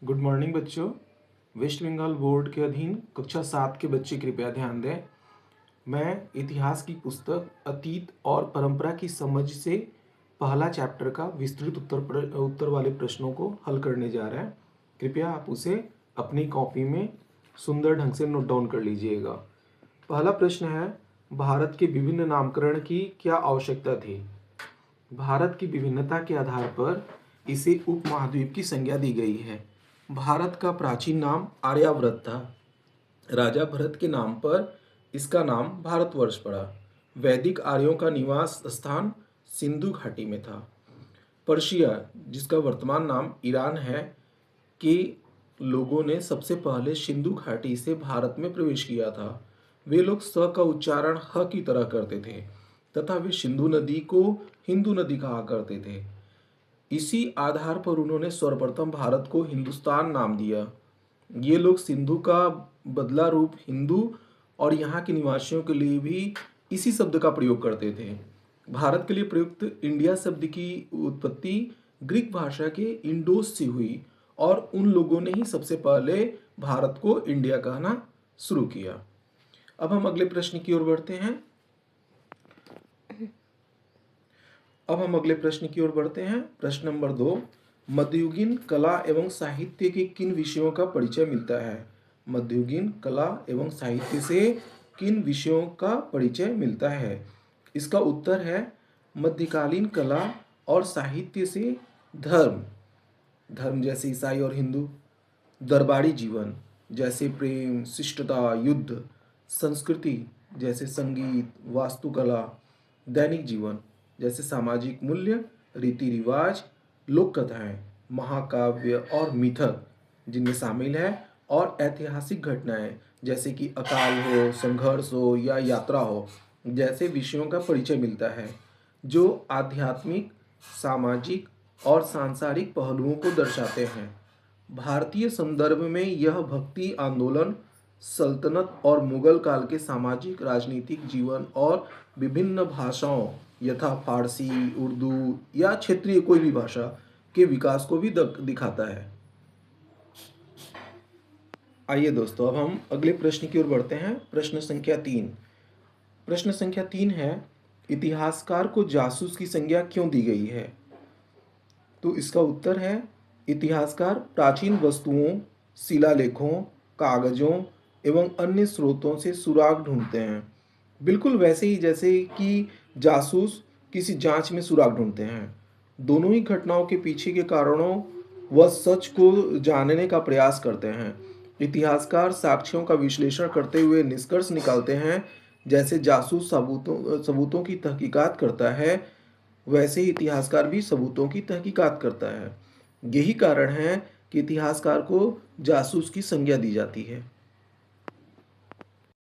Good morning बच्चों। Waste Bengal board के अधीन कक्षा 7 के बच्चे कृपया ध्यान दें। मैं इतिहास की पुस्तक अतीत और परंपरा की समझ से पहला चैप्टर का विस्तृत उत्तर वाले प्रश्नों को हल करने जा रहे हैं। कृपया आप उसे अपनी कॉपी में सुंदर ढंग से नोट डाउन कर लीजिएगा। पहला प्रश्न है, भारत के विभिन्न नामकरण की क्या आवश्यकता थी? भारत की विभिन्नता के आधार पर इसे उपमहाद्वीप की संज्ञा दी गई है। भारत का प्राचीन नाम आर्यावर्त था। राजा भरत के नाम पर इसका नाम भारतवर्ष पड़ा। वैदिक आर्यों का निवास स्थान सिंधु घाटी में था। पर्शिया, जिसका वर्तमान नाम ईरान है, के लोगों ने सबसे पहले सिंधु घाटी से भारत में प्रवेश किया था। वे लोग स का उच्चारण ह की तरह करते थे तथा वे सिंधु नदी को हिंदू नदी कहा करते थे। इसी आधार पर उन्होंने सर्वप्रथम भारत को हिंदुस्तान नाम दिया। ये लोग सिंधु का बदला रूप हिंदू और यहाँ के निवासियों के लिए भी इसी शब्द का प्रयोग करते थे। भारत के लिए प्रयुक्त इंडिया शब्द की उत्पत्ति ग्रीक भाषा के इंडोस से हुई और उन लोगों ने ही सबसे पहले भारत को इंडिया कहना शुरू किया। अब हम अगले प्रश्न की ओर बढ़ते हैं। प्रश्न नंबर 2, मध्ययुगीन कला एवं साहित्य के किन विषयों का परिचय मिलता है? मध्ययुगीन कला एवं साहित्य से किन विषयों का परिचय मिलता है? इसका उत्तर है मध्यकालीन कला और साहित्य से धर्म जैसे ईसाई और हिंदू, दरबारी जीवन जैसे प्रेम, शिष्टता, युद्ध, संस्कृति जैसे संगीत, वास्तुकला, दैनिक जीवन जैसे सामाजिक मूल्य, रीति रिवाज, लोक कथाएं, महाकाव्य और मिथक जिनमें शामिल है, और ऐतिहासिक घटनाएं जैसे कि अकाल हो, संघर्ष हो या यात्रा हो जैसे विषयों का परिचय मिलता है, जो आध्यात्मिक, सामाजिक और सांसारिक पहलुओं को दर्शाते हैं। भारतीय संदर्भ में यह भक्ति आंदोलन, सल्तनत और मुगल काल के सामाजिक राजनीतिक जीवन और विभिन्न भाषाओं यथा फारसी, उर्दू या क्षेत्रीय कोई भी भाषा के विकास को भी दिखाता है। आइए दोस्तों, अब हम अगले प्रश्न की ओर बढ़ते हैं। प्रश्न संख्या 3 है, इतिहासकार को जासूस की संज्ञा क्यों दी गई है? तो इसका उत्तर है, इतिहासकार प्राचीन वस्तुओं, शिलालेखों, कागजों एवं अन्य स्रोतों से सुराग ढूंढते हैं। बिल्कुल वैसे ही जैसे कि जासूस किसी जांच में सुराग ढूंढते हैं। दोनों ही घटनाओं के पीछे के कारणों व सच को जानने का प्रयास करते हैं। इतिहासकार साक्ष्यों का विश्लेषण करते हुए निष्कर्ष निकालते हैं। जैसे जासूस सबूतों की तहकीकात करता है, वैसे ही इतिहासकार भी सबूतों की तहकीकात करता है। यही कारण है कि इतिहासकार को जासूस की संज्ञा दी जाती है।